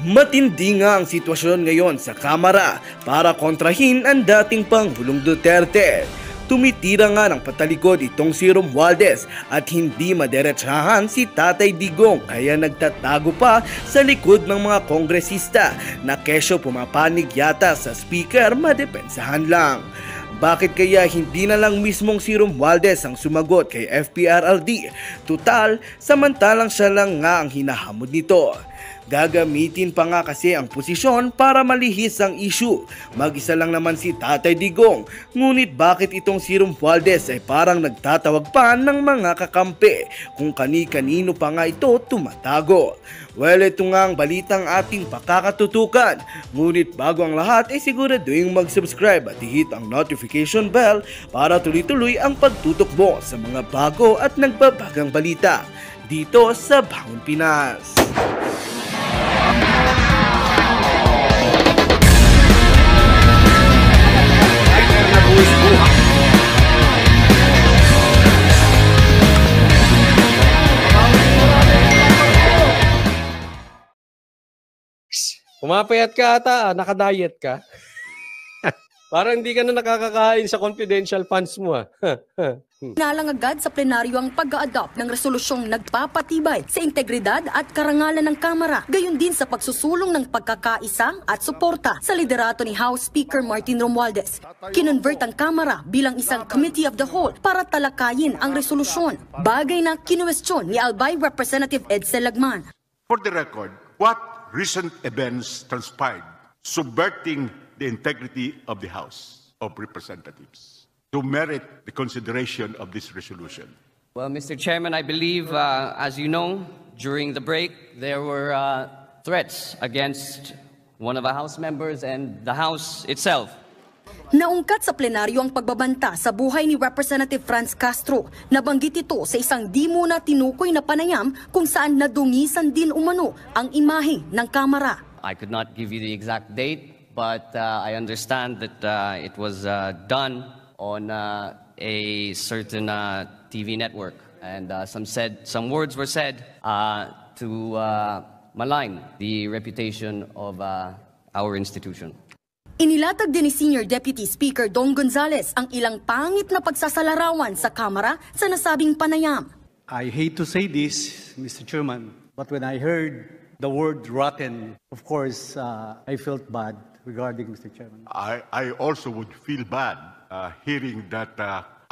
Matindi nga ang sitwasyon ngayon sa Kamara para kontrahin ang dating Pangulong Duterte. Tumitira nga ng patalikod itong si Romualdez at hindi maderechahan si Tatay Digong kaya nagtatago pa sa likod ng mga kongresista na kesyo pumapanig yata sa speaker madepensahan lang. Bakit kaya hindi na lang mismong si Romualdez ang sumagot kay FPRLD? Tutal, samantalang siya lang nga ang hinahamon nito. Gagamitin pa nga kasi ang posisyon para malihis ang issue. Mag-isa lang naman si Tatay Digong. Ngunit bakit itong si Romualdez ay parang nagtatawag pa ng mga kakampi kung kani-kanino pa nga ito tumatago? Well, ito nga ang balitang ating pakakatutukan. Ngunit bago ang lahat ay siguraduhin mag-subscribe at i-hit ang notification bell para tuloy-tuloy ang pagtutok mo sa mga bago at nagbabagang balita dito sa Bangon Pinas. Pumapayat ka ata, nakadiet ka. Parang hindi ka na nakakakain sa confidential funds mo. Nalang agad sa plenaryo ang pag-a-adopt ng resolusyong nagpapatibay sa integridad at karangalan ng Kamara, gayon din sa pagsusulong ng pagkakaisa at suporta sa liderato ni House Speaker Martin Romualdez. Kinonvert ang Kamara bilang isang Committee of the Whole para talakayin ang resolusyon, bagay na kinuwestiyon ni Albay Representative Edsel Lagman. For the record, what recent events transpired subverting the integrity of the House of Representatives to merit the consideration of this resolution? Well, Mr. Chairman, I believe, as you know, during the break, there were threats against one of our House members and the House itself. Naungkat sa plenaryo ang pagbabanta sa buhay ni Representative Franz Castro. Nabanggit ito sa isang di muna tinukoy na panayam kung saan nadungisan din umano ang imahe ng Kamara. I could not give you the exact date, but I understand that it was done on a certain TV network, and some words were said to malign the reputation of our institution. Inilatag din ni Senior Deputy Speaker Don Gonzales ang ilang pangit na pagsasalarawan sa Kamara sa nasabing panayam. I hate to say this, Mr. Chairman, but when I heard the word rotten, of course, I felt bad regarding Mr. Chairman. I also would feel bad hearing that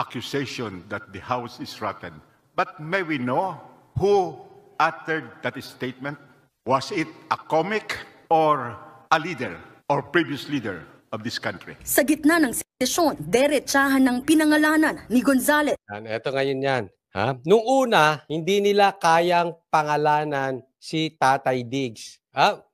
accusation that the House is rotten. But may we know who uttered that statement? Was it a comic or a leader or previous leader of this country? Sa gitna ng sesyon, derechahan ng pinangalanan ni Gonzales. Ito ngayon yan. Ha? Nung una, hindi nila kayang pangalanan si Tatay Diggs.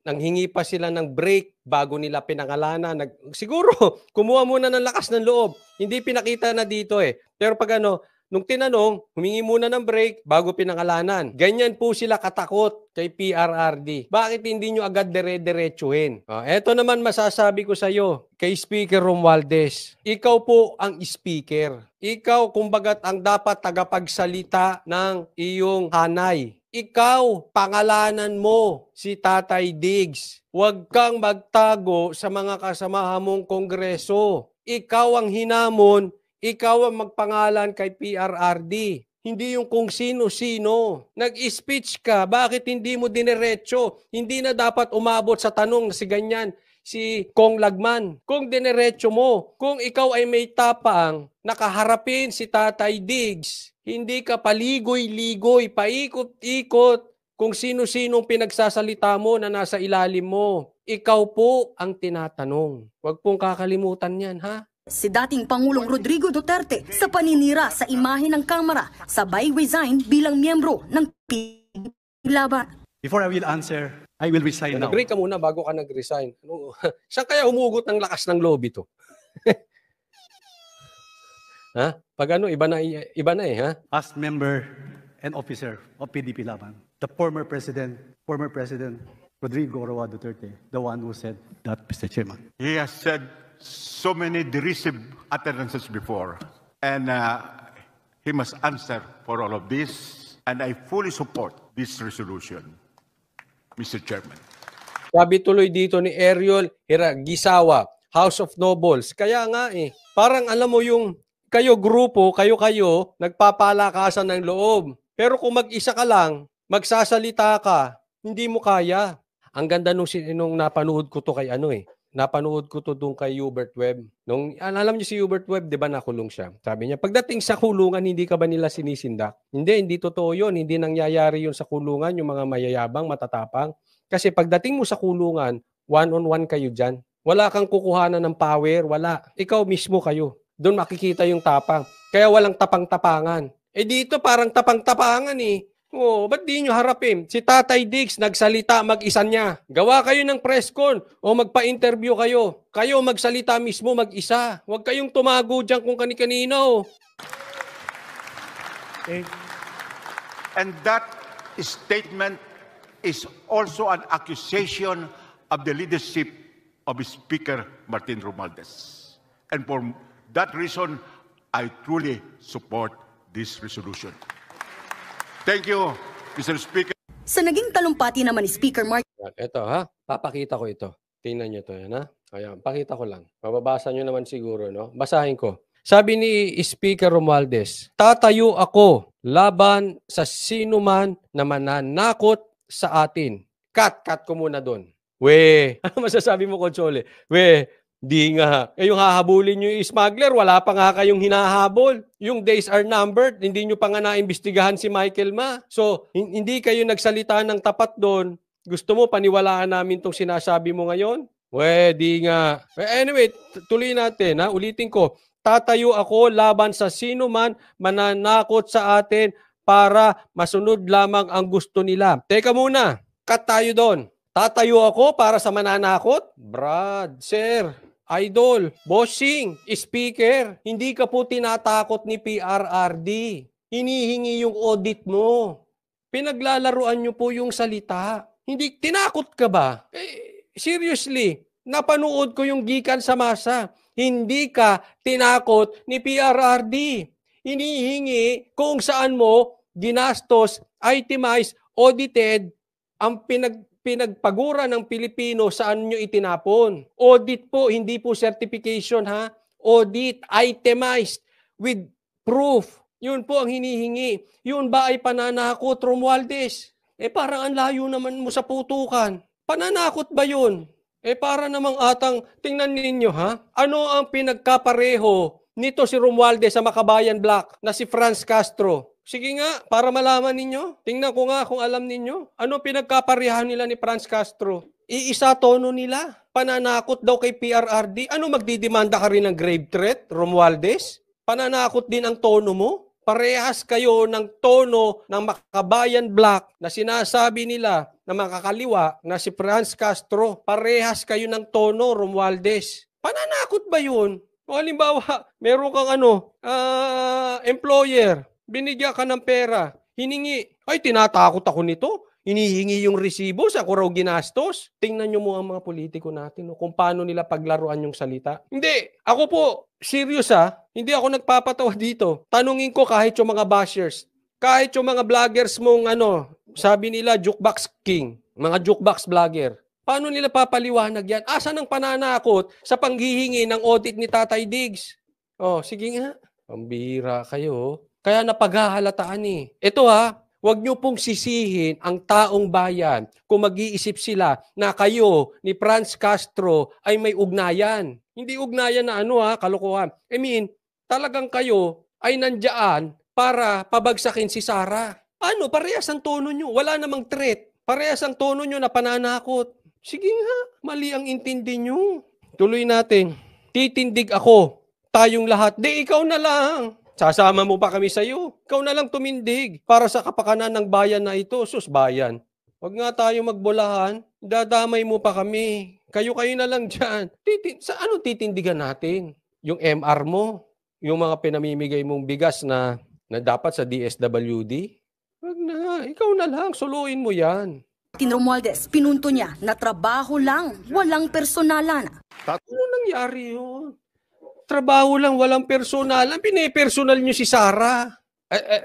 Nanghingi pa sila ng break bago nila pinangalanan. Siguro, kumuha muna ng lakas ng loob. Hindi pinakita na dito eh. Pero pag nung tinanong, humingi muna ng break bago pinangalanan. Ganyan po sila katakot kay PRRD. Bakit hindi nyo agad dire-diretsuhin? Eto naman masasabi ko sa iyo, kay Speaker Romualdez. Ikaw po ang speaker. Ikaw, kumbagat, ang dapat tagapagsalita ng iyong hanay. Ikaw, pangalanan mo si Tatay Diggs. Huwag kang magtago sa mga kasamahan mong kongreso. Ikaw ang hinamon, ikaw ang magpangalan kay PRRD. Hindi yung kung sino-sino. Nag-speech ka, bakit hindi mo dinerecho? Hindi na dapat umabot sa tanong si ganyan, si Kong Lagman. Kung dinerecho mo, kung ikaw ay may tapang, nakaharapin si Tatay Diggs, hindi ka paligoy-ligoy, paikot-ikot kung sino-sinong pinagsasalita mo na nasa ilalim mo. Ikaw po ang tinatanong. Huwag pong kakalimutan yan, ha? Si dating Pangulong Rodrigo Duterte sa paninira sa imahe ng Kamara, sabay resign bilang miyembro ng Laban. Before I will answer, I will resign now. Nag-break ka muna bago ka nag-resign. Saan kaya humugot ng lakas ng loob ito? Ha? Pag iba na eh, ha? As member and officer of PDP Laban, the former President Rodrigo Roa Duterte, the one who said that, Mr. Chairman. He has said so many derisive utterances before, and he must answer for all of this, and I fully support this resolution, Mr. Chairman. Sabi tuloy dito ni Ariel Hiragisawa, House of Nobles. Kaya nga parang alam mo yung kayo grupo, kayo-kayo, nagpapalakasan ng loob. Pero kung mag-isa ka lang, magsasalita ka, hindi mo kaya. Ang ganda nung napanood ko to kay napanood ko to doon kay Hubert Webb. Alam niyo si Hubert Webb, di ba nakulong siya? Sabi niya, pagdating sa kulungan, hindi ka ba nila sinisindak? Hindi totoo yun. Hindi nangyayari yun sa kulungan, yung mga mayayabang, matatapang. Kasi pagdating mo sa kulungan, one-on-one kayo dyan. Wala kang kukuhanan ng power, wala. Ikaw mismo kayo. Doon makikita yung tapang. Kaya walang tapang-tapangan. Dito parang tapang-tapangan ba't di nyo harapin? Si Tatay Diggs nagsalita mag-isa niya. Gawa kayo ng press con o magpa-interview kayo. Kayo magsalita mismo mag-isa. Huwag kayong tumago dyan kung kani-kanino. And that statement is also an accusation of the leadership of Speaker Martin Romualdez. And for that reason, I truly support this resolution. Thank you, Mr. Speaker. Sa naging talumpati naman ni Speaker Martin. Ito papakita ko ito. Tingnan nyo ito yan Ayan, pakita ko lang. Mababasa nyo naman siguro, no? Basahin ko. Sabi ni Speaker Romualdez, tatayo ako laban sa sino man na mananakot sa atin. Cut ko muna doon. Ano masasabi mo, Console? Di nga. Yung hahabulin nyo yung smuggler, wala pa nga kayong hinahabol. Yung days are numbered, hindi nyo pa nga naimbestigahan si Michael Ma. So, hindi kayo nagsalita ng tapat doon. Gusto mo, paniwalaan namin itong sinasabi mo ngayon? Di nga. Anyway, tuloy natin. Ulitin ko. Tatayo ako laban sa sino man mananakot sa atin para masunod lamang ang gusto nila. Teka muna. Cut tayo doon. Tatayo ako para sa mananakot? Brad, sir. Idol, bossing, speaker, hindi ka po tinatakot ni PRRD. Hinihingi yung audit mo. Pinaglalaruan nyo po yung salita. Hindi, tinakot ka ba? Seriously, napanood ko yung gikan sa masa. Hindi ka tinakot ni PRRD. Hinihingi kung saan mo ginastos, itemized, audited ang pinagpagura ng Pilipino saan nyo itinapon. Audit po, hindi po certification Audit, itemized, with proof. Yun po ang hinihingi. Yun ba ay pananakot, Romualdez? Parang ang layo naman mo sa putukan. Pananakot ba yun? Para namang atang, tingnan ninyo ano ang pinagkapareho nito si Romualdez sa Makabayan Black na si Franz Castro? Sige nga, para malaman ninyo. Tingnan ko nga kung alam ninyo. Ano pinagkaparehan nila ni Franz Castro? Iisa tono nila. Pananakot daw kay PRRD. Ano, magdidemanda ka rin ng grave threat, Romualdez? Pananakot din ang tono mo? Parehas kayo ng tono ng Makabayan Black na sinasabi nila na makakaliwa na si Franz Castro. Parehas kayo ng tono, Romualdez. Pananakot ba yun? O halimbawa, meron kang employer, binigyan ka ng pera, hiningi. Tinatakot ako nito. Hinihingi yung resibo sa ako raw ginastos. Tingnan nyo mo ang mga politiko natin kung paano nila paglaruan yung salita. Hindi. Ako po, serious hindi ako nagpapatawa dito. Tanungin ko kahit yung mga bashers, kahit yung mga vloggers mong sabi nila jukebox king, mga jukebox vlogger. Paano nila papaliwanag yan? Asan ang pananakot sa panghihingi ng audit ni Tatay Diggs? Sige nga. Pambira kayo. Kaya napaghahalataan Ito wag nyo pong sisihin ang taong bayan kung mag-iisip sila na kayo ni Franz Castro ay may ugnayan. Hindi ugnayan na kalokohan. Talagang kayo ay nandiyan para pabagsakin si Sara. Parehas ang tono nyo. Wala namang threat. Parehas ang tono nyo na pananakot. Sige nga, mali ang intindi nyo. Tuloy natin. Titindig ako. Tayong lahat. Ikaw na lang. Sasama mo pa kami sa'yo. Ikaw na lang tumindig para sa kapakanan ng bayan na ito. Sus, bayan. Huwag nga tayo magbulahan. Dadamay mo pa kami. Kayo na lang dyan. Sa ano titindigan natin? Yung MR mo? Yung mga pinamimigay mong bigas na dapat sa DSWD? Huwag na. Ikaw na lang. Suluin mo yan. Martin Romualdez, pinunto niya na trabaho lang, walang personalan. Ano nangyari yun? Trabaho lang, walang personalan. Pinipersonal niyo si Sara.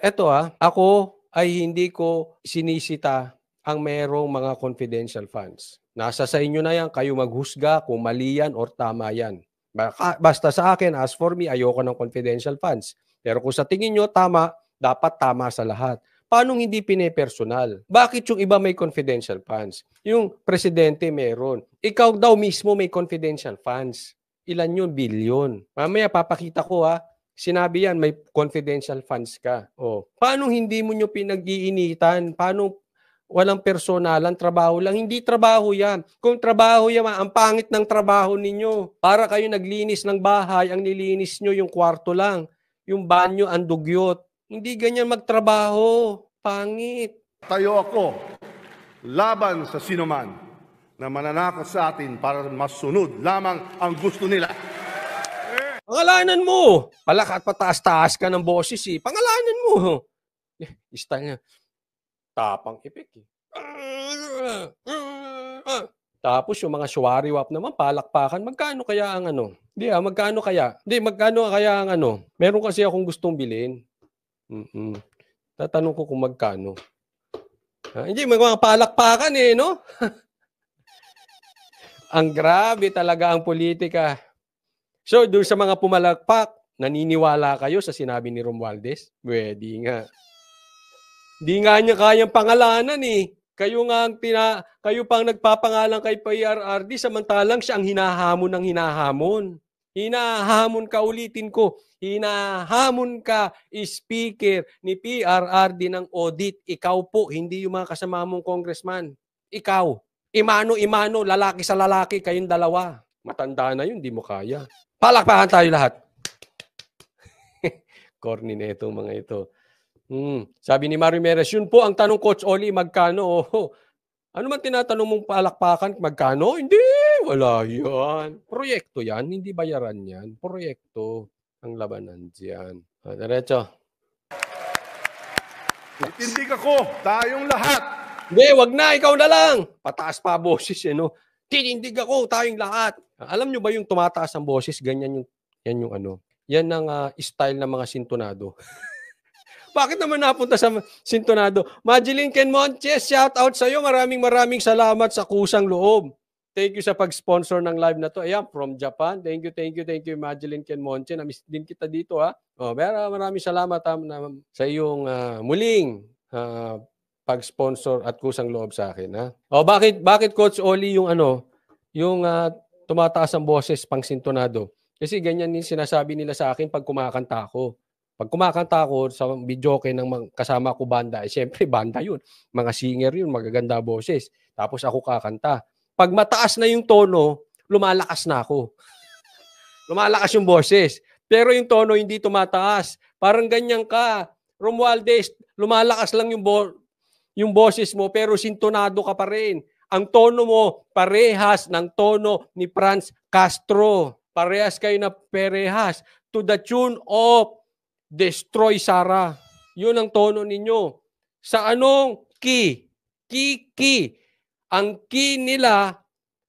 Eto ako ay hindi ko sinisita ang merong mga confidential funds. Nasa sa inyo na yan, kayo maghusga kung mali yan or tama yan. Basta sa akin, as for me, ayoko ng confidential funds. Pero kung sa tingin nyo tama, dapat tama sa lahat. Paano hindi pinepersonal? Bakit yung iba may confidential funds? Yung presidente meron. Ikaw daw mismo may confidential funds. Ilan yun? Billion. Mamaya papakita ko ha. Sinabi yan, may confidential funds ka. Oh. Paano hindi mo nyo pinag-iinitan? Paano walang personalan, trabaho lang? Hindi trabaho yan. Kung trabaho yan, ang pangit ng trabaho ninyo. Para kayo naglinis ng bahay, ang nilinis nyo yung kwarto lang. Yung banyo, ang dugyot. Hindi ganyan magtrabaho. Pangit. Tayo ako laban sa sinuman na mananakot sa atin para masunod lamang ang gusto nila. Pangalanan mo. Palakat pataas-taas ka ng boses eh. Pangalanan mo. Style niya. Tapang epek eh. Tapos yung mga shwariwap naman, palakpakan. Magkano kaya ang ano? Magkano kaya ang ano? Meron kasi akong gustong bilhin. Tatanong ko kung magkano. Hindi, mga palakpakan eh, no? Ang grabe talaga ang politika. So, doon sa mga pumalakpak, naniniwala kayo sa sinabi ni Romualdez? Pwede nga. Di nga niya kayang pangalanan eh. Kayo pang nagpapangalan kay PRRD samantalang siya ang hinahamon ng hinahamon. Hinahamon ka, ulitin ko. Hinahamon ka, speaker ni PRRD ng audit. Ikaw po, hindi yung mga kasama mong congressman. Ikaw. Imano-imano, lalaki sa lalaki, kayong dalawa. Matanda na yun, di mo kaya. Palakpakan tayo lahat. Corny na ito, mga ito. Sabi ni Mario Meres, yun po ang tanong, Coach Oli, magkano? Oh, ano man tinatanong mong palakpakan, magkano? Hindi, wala yan. Proyekto yan, hindi bayaran yan. Proyekto ang labanan dyan. Diretso. Itindig ako, tayong lahat. Hindi, wag na, ikaw na lang. Pataas pa boses, no? Tinindig ako, tayong lahat. Alam nyo ba yung tumataas ang boses, ganyan yung ano? Yan ang style ng mga sintonado. Bakit naman napunta sa sintonado? Madeline Ken Montes, shout out sa iyo. Maraming salamat sa kusang loob. Thank you sa pag-sponsor ng live na to. Ayan, from Japan. Thank you, Madeline Ken Montes. Namiss din kita dito, ha. Maraming salamat sa iyong muling pag-sponsor at kusang loob sa akin, ha. Bakit Coach Oli yung tumataas ang boses pang sintonado? Kasi ganyan din sinasabi nila sa akin pag kumakanta ako. Pag kumakanta ako sa videoke ng kasama ko banda, siyempre banda yun. Mga singer yun, magaganda boses. Tapos ako kakanta. Pag mataas na yung tono, lumalakas na ako. Lumalakas yung boses. Pero yung tono hindi tumataas. Parang ganyan ka. Romualdez, lumalakas lang yung boses mo pero sintonado ka pa rin. Ang tono mo parehas ng tono ni Franz Castro. Parehas kayo na parehas. To the tune of Destroy Sara. Yun ang tono ninyo. Sa anong key? Key. Ang key nila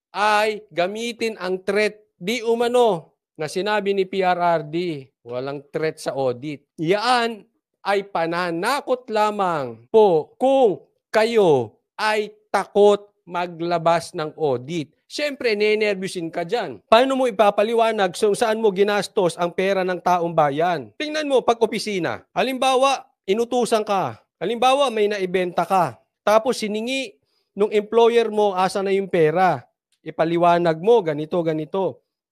ay gamitin ang threat di umano na sinabi ni PRRD. Walang threat sa audit. Yan ay pananakot lamang po kung kayo ay takot maglabas ng audit. Siyempre, nenervyusin ka dyan. Paano mo ipapaliwanag kung saan mo ginastos ang pera ng taong bayan? Tingnan mo, pag opisina. Halimbawa, inutusan ka. Halimbawa, may naibenta ka. Tapos siningi nung employer mo, asa na yung pera. Ipaliwanag mo, ganito.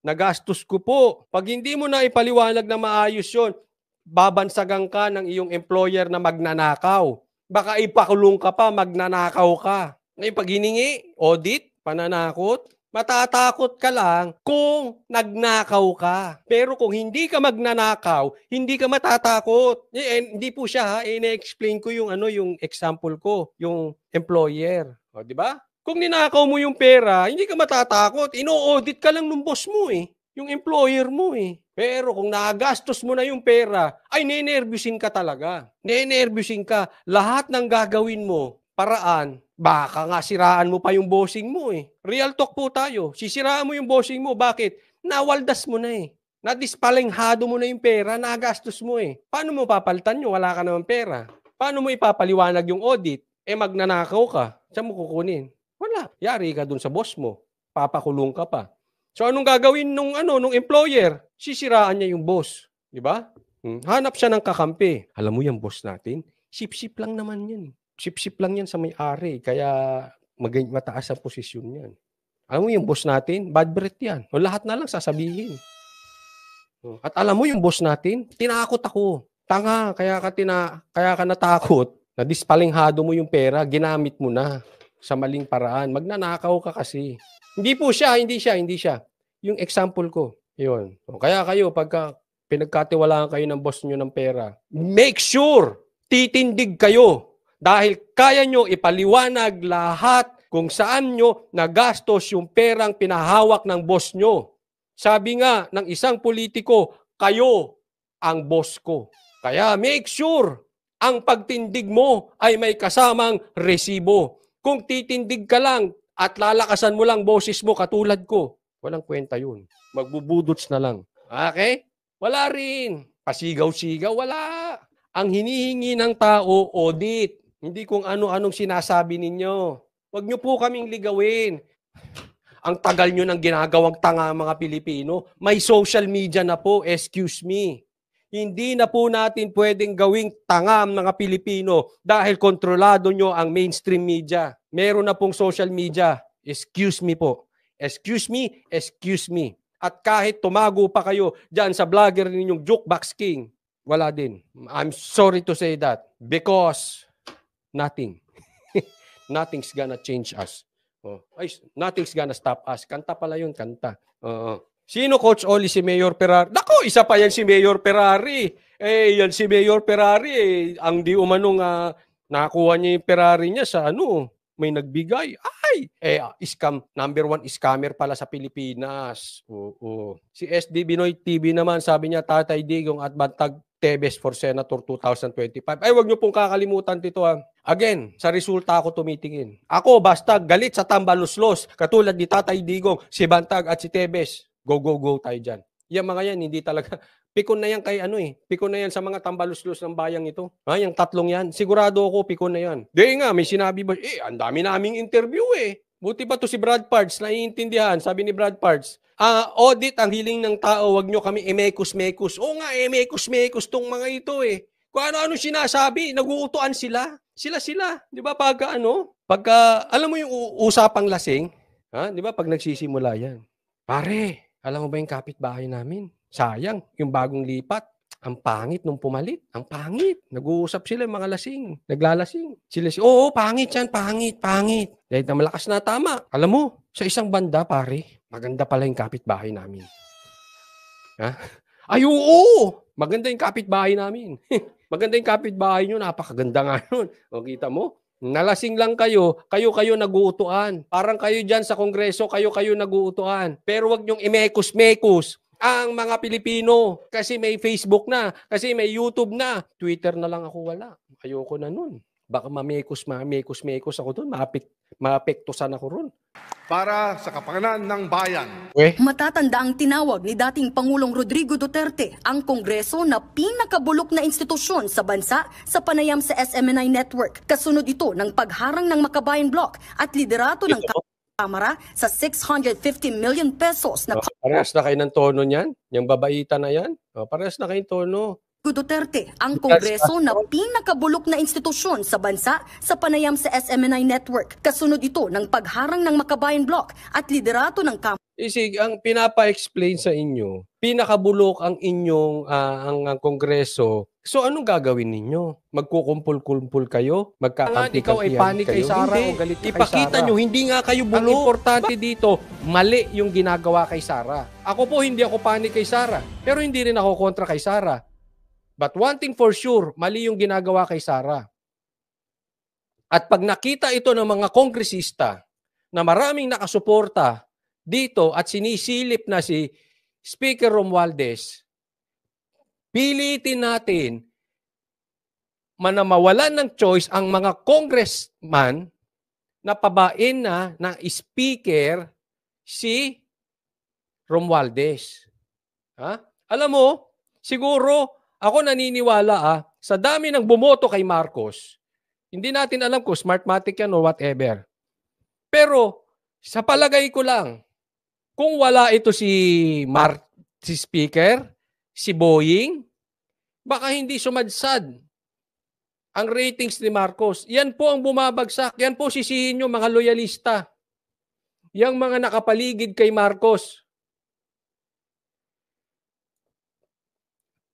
Nagastos ko po. Pag hindi mo na ipaliwanag na maayos yun, babansagan ka ng iyong employer na magnanakaw. Baka ipakulong ka pa, magnanakaw ka. Ngayon, pag hiningi, audit, pananakot, matatakot ka lang kung nagnakaw ka. Pero kung hindi ka magnanakaw, hindi ka matatakot. Hindi po siya, ha? Ine-explain ko yung example ko, yung employer. O, di ba? Kung ninakaw mo yung pera, hindi ka matatakot. Ino-audit ka lang ng boss mo eh. Yung employer mo eh. Pero kung nagastos mo na yung pera, ay nenervyusin ka talaga. Nenervyusin ka. Lahat ng gagawin mo, paraan, baka nga siraan mo pa yung bossing mo eh. Real talk po tayo. Sisiraan mo yung bossing mo. Bakit? Nawaldas mo na eh. Nadispalenghado mo na yung pera, nagastos mo eh. Paano mo papalitan yun? Wala ka naman pera. Paano mo ipapaliwanag yung audit? Magnanakaw ka. Saan mo kukunin? Wala. Yari ka dun sa boss mo. Papakulong ka pa. So anong gagawin nung employer? Sisiraan niya yung boss, di ba? Hanap siya ng kakampi. Alam mo yung boss natin, sip-sip lang naman yan. Sip-sip lang yan sa may-ari, kaya mataas ang posisyon yan. Alam mo yung boss natin, bad breath yan. O lahat na lang sasabihin. At alam mo yung boss natin, tinakot ako. Tanga, kaya ka natakot, nadispalinghado mo yung pera, ginamit mo na sa maling paraan. Magnanakaw ka kasi. Hindi siya. Yung example ko, yun. O kaya kayo, pagka pinagkatiwalaan kayo ng boss nyo ng pera, make sure, titindig kayo. Dahil kaya nyo ipaliwanag lahat kung saan nyo nagastos yung perang pinahawak ng boss nyo. Sabi nga ng isang politiko, kayo ang boss ko. Kaya make sure, ang pagtindig mo ay may kasamang resibo. Kung titindig ka lang at lalakasan mo lang boses mo katulad ko, walang kwenta yun. Magbubudots na lang. Okay? Wala rin. Pasigaw-sigaw, wala. Ang hinihingi ng tao, audit. Hindi kung ano-anong sinasabi ninyo. Huwag nyo po kaming ligawin. Ang tagal nyo ng ginagawang tanga mga Pilipino. May social media na po, excuse me. Hindi na po natin pwedeng gawing tanga ang mga Pilipino dahil kontrolado nyo ang mainstream media. Meron na pong social media. Excuse me po. Excuse me. At kahit tumago pa kayo dyan sa vlogger ninyong Jukebox King, wala din. I'm sorry to say that. Because nothing's gonna change us. Nothing's gonna stop us. Kanta pala yun, kanta. Sino Coach Oli? Si Mayor Ferrari? Nako, isa pa yan si Mayor Ferrari. Yan si Mayor Ferrari. Ang di umanong nakuha niya yung Ferrari niya sa may nagbigay. Scam. Number 1 scammer pala sa Pilipinas. Oo. Si SD Binoy TV naman, sabi niya, Tatay Digong at Bantag Tebes for Senator 2025. Wag niyo pong kakalimutan dito Again, sa resulta ako tumitingin. Ako basta galit sa tambaluslos, katulad ni Tatay Digong, si Bantag at si Tebes. Go tayo dyan. Yung mga yan, hindi talaga. Pikon na yan kay Pikon na yan sa mga tambaluslos ng bayang ito. Yung tatlong yan. Sigurado ako, pikon na yan. Di nga, may sinabi ba, ang dami naming interview Buti pa to si Brad Pards, naiintindihan. Sabi ni Brad Pards, audit ang hiling ng tao, wag nyo kami emekus-mekus. Oo nga, emekus-mekus tong mga ito Kung ano-ano sinasabi, naguutuan sila. Sila. Di ba pagka alam mo yung usapang lasing, di ba pag nagsisimula yan. Pare, alam mo ba yung kapitbahay namin? Sayang, yung bagong lipat. Ang pangit nung pumalit. Ang pangit. Nag-uusap sila yung mga lasing. Naglalasing. Sila, oo, pangit yan, pangit. Dahil na malakas na tama. Alam mo, sa isang banda, pare, maganda pala yung kapitbahay namin. Oo! Maganda yung kapitbahay namin. Maganda yung kapitbahay nyo, napakaganda nga nun. O, kita mo? Nalasing lang kayo naguutuan. Parang kayo dyan sa Kongreso, kayo naguutuan. Pero wag niyong imekus-mekus ang mga Pilipino. Kasi may Facebook na, kasi may YouTube na. Twitter na lang ako wala. Ayoko na nun. Baka mamekus-mekus ako dun. Maapektusan ako ron. Para sa kapakanan ng bayan. Matatanda ang tinawag ni dating Pangulong Rodrigo Duterte ang Kongreso na pinakabulok na institusyon sa bansa sa panayam sa SMNI Network. Kasunod ito ng pagharang ng Makabayan Block at liderato ng Kamara sa 650 million pesos na parehas na kayo ng tono niyan? Yung babaita na yan? Parehas na kayong tono. Duterte ang Kongreso na pinakabulok na institusyon sa bansa sa panayam sa SMNI Network. Kasunod ito ng pagharang ng Makabayan Block at liderato ng Kamara. Ang pinapa-explain sa inyo, pinakabulok ang inyong ang Kongreso. So anong gagawin ninyo? Magkukumpul-kumpul kayo? Magkakampi-kampihan ikaw ay panik kay Sara o galit kay Ipakita Sara. nyo, hindi nga kayo bulok. Ang importante dito, mali yung ginagawa kay Sara. Ako po, hindi ako panik kay Sara. Pero hindi rin ako kontra kay Sara. But one thing for sure, mali yung ginagawa kay Sara. At pag nakita ito ng mga kongresista na maraming nakasuporta dito at sinisilip na si Speaker Romualdez, pilitin natin mawalan ng choice ang mga congressman na pabain na speaker si Romualdez. Alam mo, siguro ako naniniwala sa dami ng bumoto kay Marcos, hindi natin alam kung smartmatic yan o whatever. Pero sa palagay ko lang, kung wala ito si Speaker, si Boying, baka hindi sumadsad ang ratings ni Marcos. Yan po ang bumabagsak. Yan po sisihin nyo mga loyalista. Yang mga nakapaligid kay Marcos.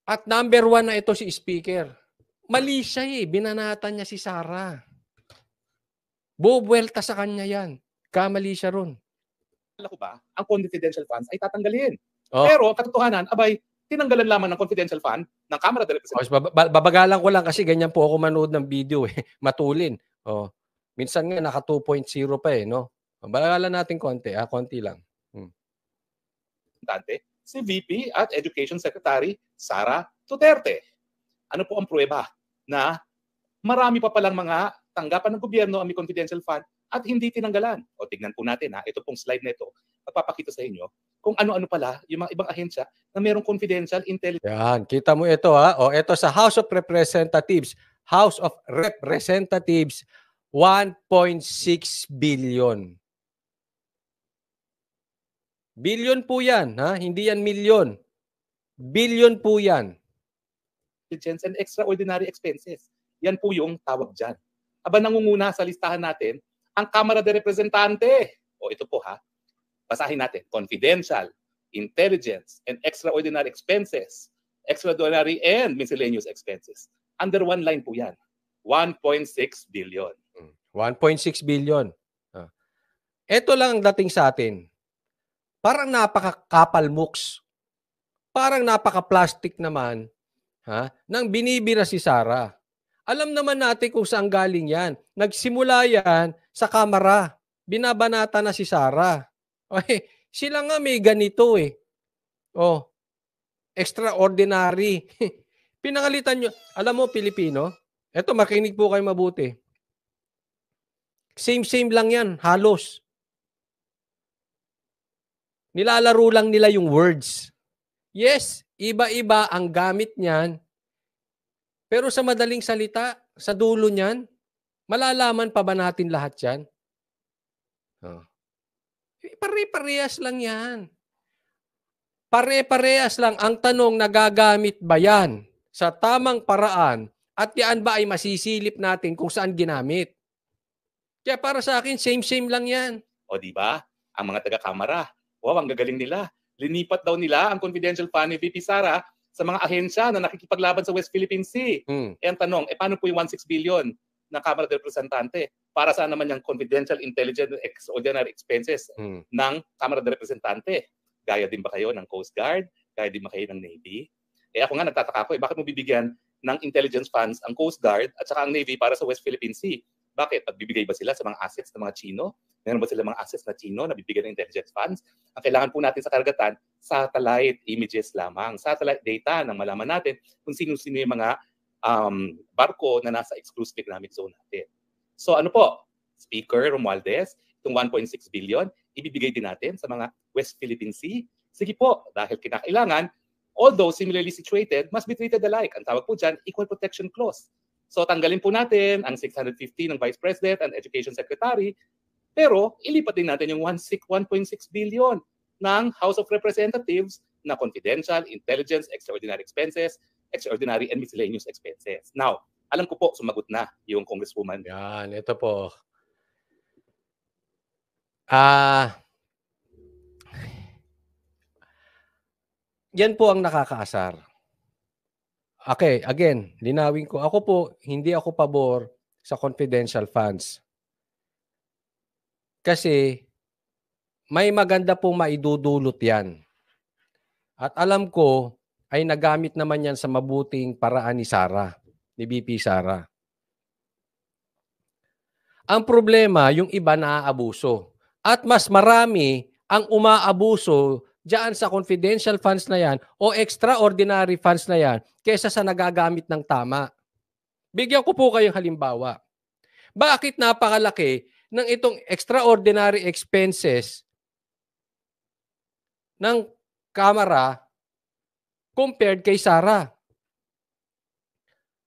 At number 1 na ito si Speaker. Mali siya binanatan niya si Sara. Bubuelta sa kanya yan. Kamali siya ron. Ko ba, ang confidential funds ay tatanggalin. Oh. Pero katotohanan, abay, tinanggalan lamang ng confidential fund ng Kamara de Representantes. Babagalan ko lang kasi ganyan po ako manood ng video matulin. Minsan nga naka 2.0 pa no. Babagalan natin konti, konti lang. Si VP at Education Secretary Sara Duterte. Ano po ang pruweba na marami pa palang mga tanggapan ng gobyerno ang may confidential fund at hindi tinanggalan? O tignan po natin ito pong slide na ito, magpapakita sa inyo kung ano-ano pala yung mga ibang ahensya na mayroong confidential intelligence. Yan, kita mo ito ito sa House of Representatives. House of Representatives, 1.6 billion. Billion po yan, hindi yan milyon. Billion po yan. And extraordinary expenses. Yan po yung tawag dyan. Aba nangunguna sa listahan natin, ang Kamara de Representante. Ito po basahin natin. Confidential, intelligence, and extraordinary expenses. Extraordinary and miscellaneous expenses. Under one line po yan. 1.6 billion. 1.6 billion. Ito lang ang dating sa atin. Parang napaka-kapal mooks. Parang napaka-plastic naman nang binibira si Sara. Alam naman natin kung saan galing yan. Nagsimula yan sa Kamara. Binabanata na si Sara. Sila nga may ganito extraordinary. Pinangalitan nyo. Alam mo, Pilipino, eto makinig po kayo mabuti. Same lang yan, halos. Nilalaro lang nila yung words. Yes, iba-iba ang gamit niyan. Pero sa madaling salita, sa dulo niyan, malalaman pa ba natin lahat yan? Pare-parehas lang yan. Pare-parehas lang. Ang tanong, nagagamit ba yan sa tamang paraan at yan ba ay masisilip natin kung saan ginamit? Kaya para sa akin, same lang yan. O di ba? Ang mga taga-Kamara, wow, ang gagaling nila. Linipat daw nila ang confidential fund ni VP Sara sa mga ahensya na nakikipaglaban sa West Philippine Sea. Ang tanong, paano po yung 1.6 billion ng Kamara de Representante? Para saan naman yung confidential, intelligent, extraordinary expenses ng Kamara de Representante? Gaya din ba kayo ng Coast Guard? Gaya din ba kayo ng Navy? Ako nga nagtataka ko, bakit mo bibigyan ng intelligence funds ang Coast Guard at saka ang Navy para sa West Philippine Sea? Bakit? Pagbibigay ba sila sa mga assets ng mga Chino? Meron ba sila mga assets na Chino na bibigyan ng intelligence funds? Ang kailangan po natin sa karagatan, satellite images lamang. Satellite data nang malaman natin kung sino-sino yung mga barko na nasa exclusive economic zone natin. So ano po? Speaker Romualdez, itong 1.6 billion, ibibigay din natin sa mga West Philippine Sea. Sige po, dahil kinakailangan, although similarly situated, must be treated alike. Ang tawag po dyan, Equal Protection Clause. So tanggalin po natin ang 650 ng Vice President and Education Secretary, pero ilipat din natin yung 1.6 billion ng House of Representatives na confidential, intelligence, extraordinary expenses, extraordinary and miscellaneous expenses. Now, alam ko po, sumagot na yung Congresswoman. Yan, ito po. Yan po ang nakakaasar. Okay, again, linawin ko. Ako po, hindi ako pabor sa confidential funds. Kasi may maganda pong maidudulot yan. At alam ko, ay nagamit naman yan sa mabuting paraan ni Sara, ni VP Sara. Ang problema, yung iba naaabuso. At mas marami ang umaabuso diyan sa confidential funds na yan o extraordinary funds na yan kaysa sa nagagamit ng tama. Bigyan ko po kayong halimbawa. Bakit napakalaki ng itong extraordinary expenses ng Kamara compared kay Sara?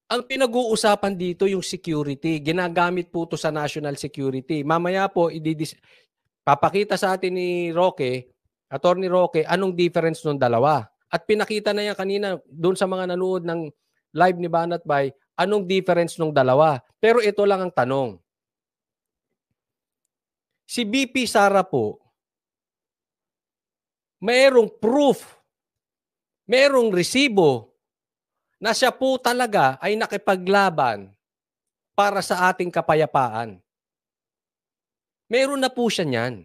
Ang pinag-uusapan dito yung security. Ginagamit po ito sa national security. Mamaya po, papakita sa atin ni Roque, Attorney Roque, anong difference ng dalawa. At pinakita na yan kanina doon sa mga nanood ng live ni Banat Bay, anong difference ng dalawa. Pero ito lang ang tanong. Si BP Sara po, mayroong proof, mayroong resibo na siya po talaga ay nakipaglaban para sa ating kapayapaan. Meron na po siya niyan.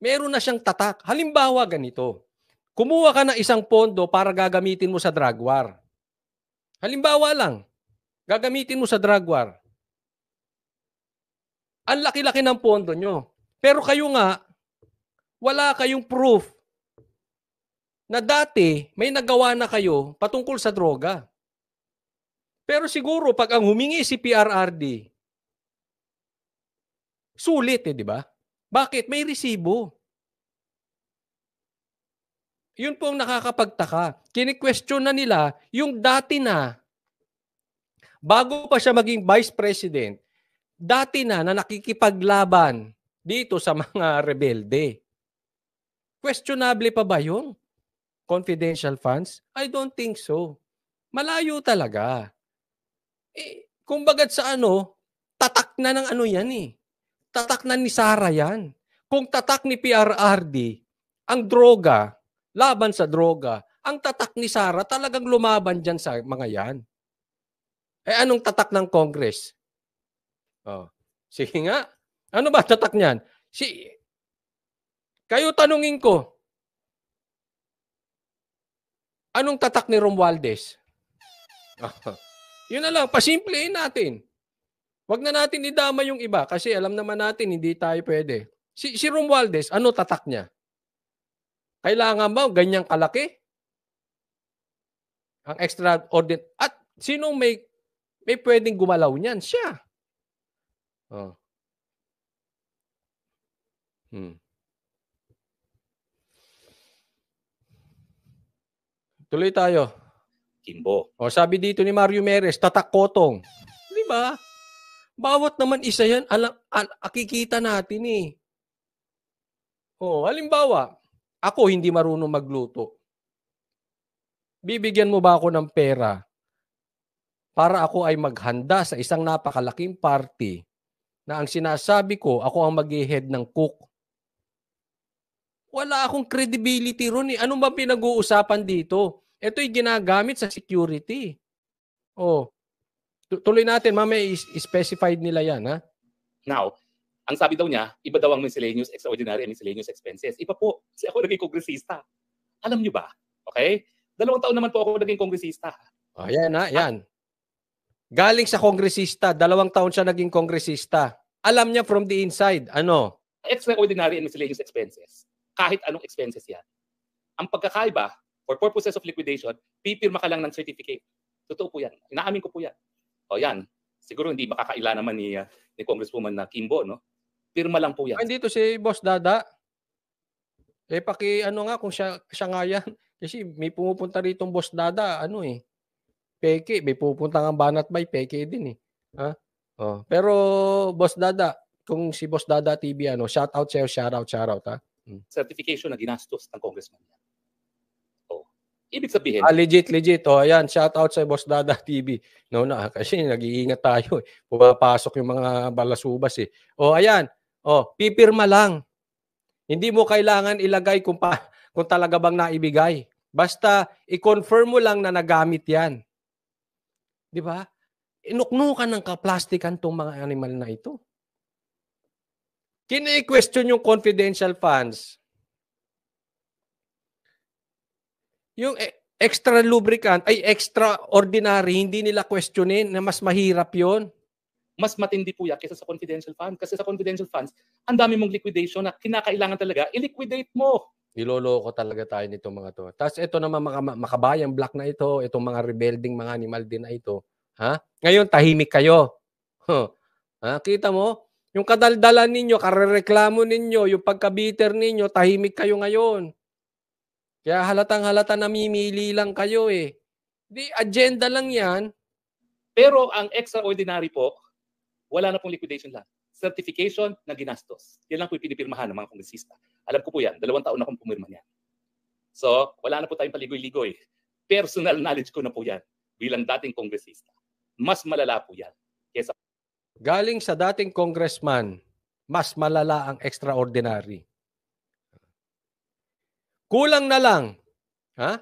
Meron na siyang tatak. Halimbawa ganito, kumuha ka ng isang pondo para gagamitin mo sa drug war. Halimbawa lang, gagamitin mo sa drug war. Ang laki-laki ng pondo nyo. Pero kayo nga, wala kayong proof na dati may nagawa na kayo patungkol sa droga. Pero siguro pag ang humingi si PRRD, sulit di ba? Bakit? May resibo. Yun po ang nakakapagtaka. Kini-question na nila yung dati na, bago pa siya maging vice president, dati na nakikipaglaban dito sa mga rebelde. Questionable pa ba yun? Confidential funds? I don't think so. Malayo talaga. Kumbagat sa tatak na ng yan eh. Tatak na ni Sara yan. Kung tatak ni PRRD, ang droga, laban sa droga, ang tatak ni Sara talagang lumaban dyan sa mga yan. Anong tatak ng Congress? Sige nga. Ano ba tatak niyan? Kayo tanungin ko, anong tatak ni Romualdez? Yun na lang, pasimplehin natin. Huwag na natin idama yung iba kasi alam naman natin hindi tayo pwede. Si Romualdez, ano tatak niya? Kailangan ba ganyang kalaki? Ang extraordinary. At sinong may pwedeng gumalaw niyan? Siya. Tuloy tayo. Kimbo. Sabi dito ni Mario Meres, tatak kotong. Di ba? Bawat naman isa yan, akikita natin eh. Halimbawa, ako hindi marunong magluto. Bibigyan mo ba ako ng pera para ako ay maghanda sa isang napakalaking party na ang sinasabi ko, ako ang mag-head ng cook? Wala akong credibility ron eh. Ano ba pinag-uusapan dito? Ito'y ginagamit sa security. Tuloy natin, mamaya specified nila yan, ha? Now, ang sabi daw niya, iba daw ang miscellaneous extraordinary and miscellaneous expenses. Iba po, kasi ako naging kongresista. Alam niyo ba? Okay? 2 taon naman po ako naging kongresista. Yan ha, yan. Galing sa kongresista, 2 taon siya naging kongresista. Alam niya from the inside, ano? Extraordinary and miscellaneous expenses. Kahit anong expenses yan. Ang pagkakaiba, for purposes of liquidation, pipirma ka lang ng certificate. Totoo po yan. Inaamin ko po yan. Yan. Siguro hindi makakaila naman ni Congresswoman na Kimbo, no? Pirma lang po yan. Dito si Boss Dada. Nga kung siya nga yan. Kasi may pumupunta rito Boss Dada, peke. May pupunta ng Banat Bay, peke din eh. Pero Boss Dada, kung si Boss Dada TV, shout out sa'yo, shout out ha? Certification na ginastos ng congressman. Ibig sabihin, legit. Ayan, shout out sa Boss Dada TV. Kasi nag-iingat tayo. Pumapasok yung mga balasubas eh. Ayan. Pipirma lang. Hindi mo kailangan ilagay kung talaga bang naibigay. Basta i-confirm mo lang na nagamit yan. Di ba? Inuknukan ng kaplastikan tong mga animal na ito. Kini-question yung confidential funds. Yung extra lubricant ay extraordinary, hindi nila questionin na mas mahirap yon. Mas matindi po yan kaysa sa confidential fund. Kasi sa confidential funds, ang dami mong liquidation na kinakailangan talaga, i-liquidate mo. Niloloko talaga tayo nitong mga to. Tapos ito naman makabayang black na ito, itong mga rebelding mga animal din na ito. Ngayon, tahimik kayo. Kita mo? Yung kadaldalan ninyo, karereklamo ninyo, yung pagkabiter ninyo, tahimik kayo ngayon. Kaya halatang-halata namimili lang kayo eh. Di agenda lang yan. Pero ang extraordinary po, wala na pong liquidation lang. Certification na ginastos. Yan lang po yung pinipirmahan ng mga kongresista. Alam ko po yan. 2 taon na akong pumirma niyan. So, wala na po tayong paligoy-ligoy. Personal knowledge ko na po yan bilang dating kongresista. Mas malala po yan. Kesa... Galing sa dating congressman, mas malala ang extraordinary. Kulang na lang. Ha?